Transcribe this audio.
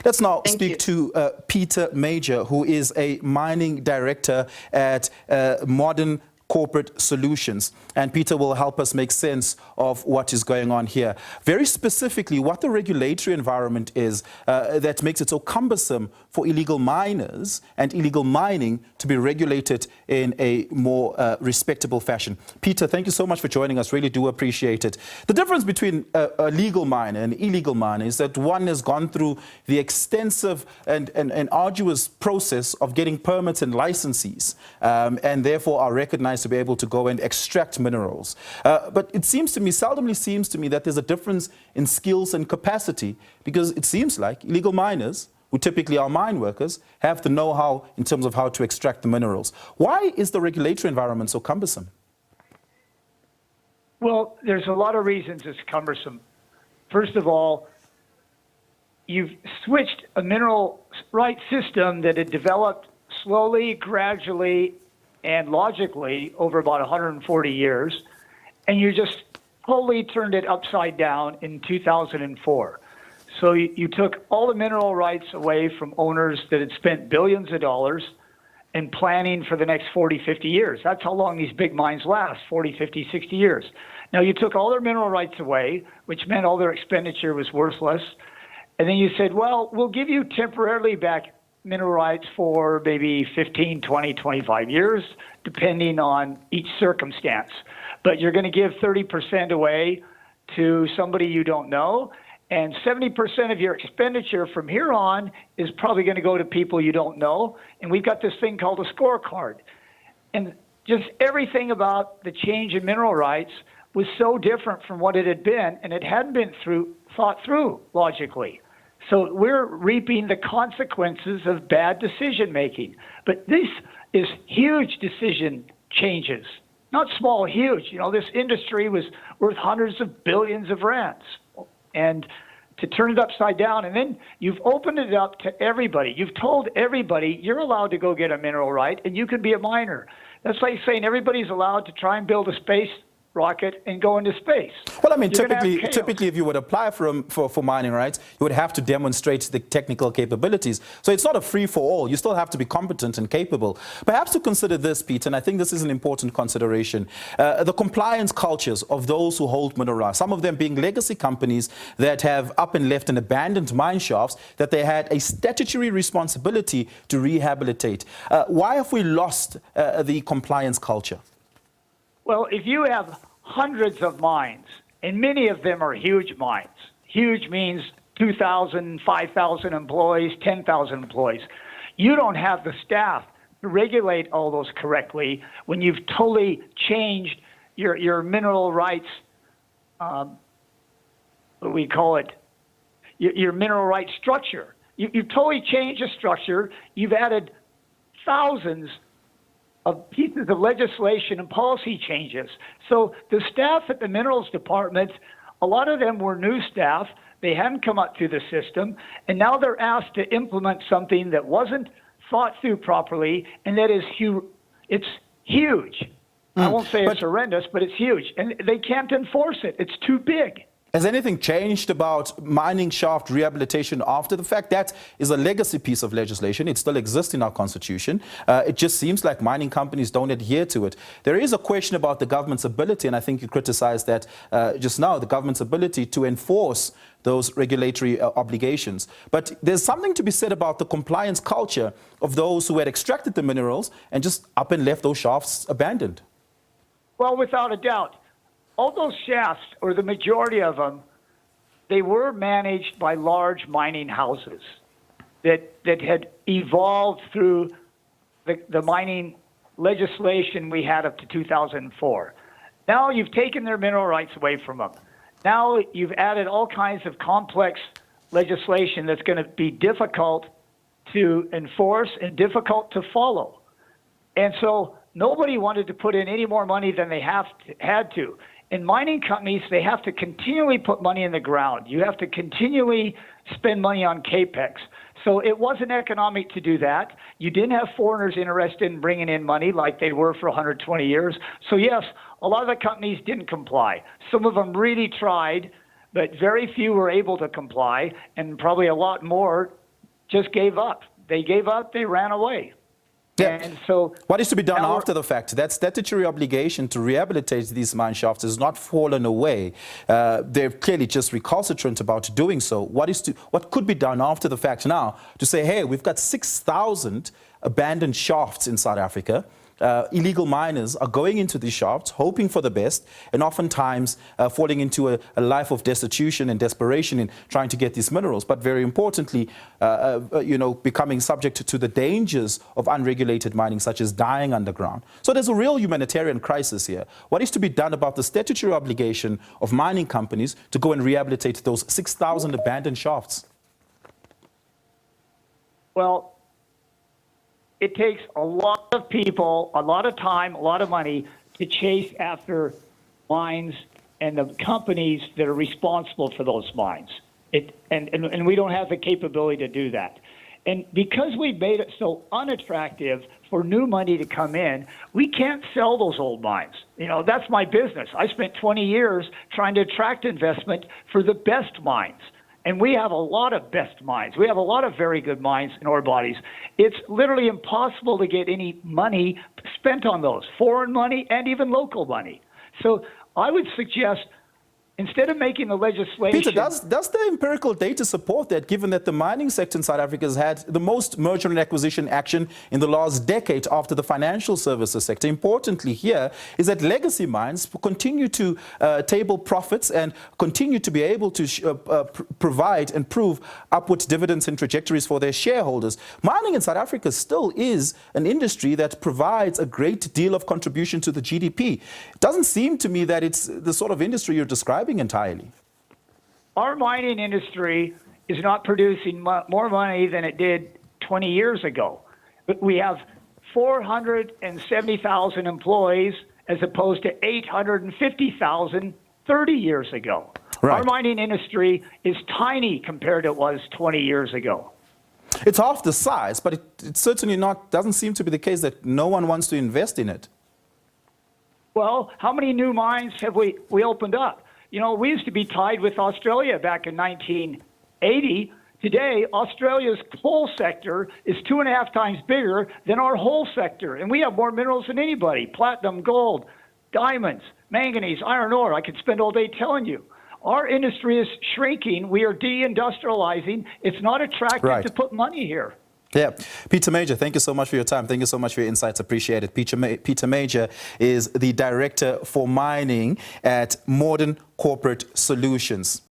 Let's now Thank speak you. to Peter Major, who is a mining director at Modern Corporate Solutions. And Peter will help us make sense of what is going on here. Very specifically, what the regulatory environment is that makes it so cumbersome for illegal miners and illegal mining to be regulated in a more respectable fashion. Peter, thank you so much for joining us. Really do appreciate it. The difference between a legal miner and illegal miner is that one has gone through the extensive and arduous process of getting permits and licenses, and therefore are recognized to be able to go and extract minerals. But it seems to me, seldomly seems to me, that there's a difference in skills and capacity, because it seems like illegal miners, who typically are mine workers, have the know-how in terms of how to extract the minerals. Why is the regulatory environment so cumbersome? Well, there's a lot of reasons it's cumbersome. First of all, you've switched a mineral rights system that had developed slowly, gradually, and logically over about 140 years, and you just totally turned it upside down in 2004. So you took all the mineral rights away from owners that had spent billions of dollars in planning for the next 40, 50 years. That's how long these big mines last, 40, 50, 60 years. Now you took all their mineral rights away, which meant all their expenditure was worthless. And then you said, well, we'll give you temporarily back mineral rights for maybe 15, 20, 25 years, depending on each circumstance. But you're going to give 30% away to somebody you don't know, and 70% of your expenditure from here on is probably going to go to people you don't know. And we've got this thing called a scorecard. And just everything about the change in mineral rights was so different from what it had been, and it hadn't been thought through logically. So we're reaping the consequences of bad decision making. But this is huge decision changes, not small, huge. You know, this industry was worth hundreds of billions of rands. And to turn it upside down, and then you've opened it up to everybody. You've told everybody you're allowed to go get a mineral right, and you can be a miner. That's like saying everybody's allowed to try and build a space rocket and go into space. Well, I mean, typically, if you would apply for mining rights, you would have to demonstrate the technical capabilities. So it's not a free-for-all. You still have to be competent and capable. Perhaps to consider this, Pete, and I think this is an important consideration, the compliance cultures of those who hold mineral rights, some of them being legacy companies that have up and left and abandoned mine shafts that they had a statutory responsibility to rehabilitate. Why have we lost the compliance culture? Well, if you have hundreds of mines, and many of them are huge mines, huge means 2,000, 5,000 employees, 10,000 employees, you don't have the staff to regulate all those correctly when you've totally changed your mineral rights, what we call it, your mineral rights structure. You've totally changed the structure. You've added thousands of pieces of legislation and policy changes. So the staff at the minerals department, a lot of them were new staff. They hadn't come up through the system, and now they're asked to implement something that wasn't thought through properly, and that is it's huge. I won't say it's horrendous, but it's huge, and they can't enforce it. It's too big. Has anything changed about mining shaft rehabilitation after the fact? That is a legacy piece of legislation. It still exists in our constitution. It just seems like mining companies don't adhere to it. There is a question about the government's ability, and I think you criticized that just now, the government's ability to enforce those regulatory obligations. But there's something to be said about the compliance culture of those who had extracted the minerals and just up and left those shafts abandoned. Well, without a doubt. All those shafts, or the majority of them, they were managed by large mining houses that had evolved through the mining legislation we had up to 2004. Now you've taken their mineral rights away from them. Now you've added all kinds of complex legislation that's going to be difficult to enforce and difficult to follow. And so nobody wanted to put in any more money than they had to. In mining companies, they have to continually put money in the ground. You have to continually spend money on CAPEX. So it wasn't economic to do that. You didn't have foreigners interested in bringing in money like they were for 120 years. So yes, a lot of the companies didn't comply. Some of them really tried, but very few were able to comply, and probably a lot more just gave up. They gave up, they ran away. Yeah. And so what is to be done now after the fact? That statutory obligation to rehabilitate these mine shafts has not fallen away. They're clearly just recalcitrant about doing so. What could be done after the fact now to say, hey, we've got 6,000 abandoned shafts in South Africa. Illegal miners are going into these shafts, hoping for the best, and oftentimes falling into a life of destitution and desperation in trying to get these minerals. But very importantly, becoming subject to the dangers of unregulated mining, such as dying underground. So there's a real humanitarian crisis here. What is to be done about the statutory obligation of mining companies to go and rehabilitate those 6,000 abandoned shafts? Well, it takes a lot of people, a lot of time, a lot of money to chase after mines and the companies that are responsible for those mines. And we don't have the capability to do that. And because we've made it so unattractive for new money to come in, we can't sell those old mines. You know, that's my business. I spent 20 years trying to attract investment for the best mines. And we have a lot of best mines. We have a lot of very good mines and ore bodies. It's literally impossible to get any money spent on those, foreign money and even local money. So I would suggest, instead of making the legislation... Peter, does the empirical data support that, given that the mining sector in South Africa has had the most merger and acquisition action in the last decade after the financial services sector? Importantly here is that legacy mines continue to table profits and continue to be able to provide and prove upward dividends and trajectories for their shareholders. Mining in South Africa still is an industry that provides a great deal of contribution to the GDP. It doesn't seem to me that it's the sort of industry you're describing entirely. Our mining industry is not producing more money than it did 20 years ago. But we have 470,000 employees as opposed to 850,000 30 years ago. Right. Our mining industry is tiny compared to what it was 20 years ago. It's half the size, but it's certainly doesn't seem to be the case that no one wants to invest in it. Well, how many new mines have we opened up? You know, we used to be tied with Australia back in 1980. Today, Australia's coal sector is 2.5 times bigger than our whole sector, and we have more minerals than anybody: platinum, gold, diamonds, manganese, iron ore. I could spend all day telling you. Our industry is shrinking. We are deindustrializing. It's not attractive to put money here. Yeah. Peter Major, thank you so much for your time. Thank you so much for your insights. Appreciate it. Peter Major is the Director for Mining at Modern Corporate Solutions.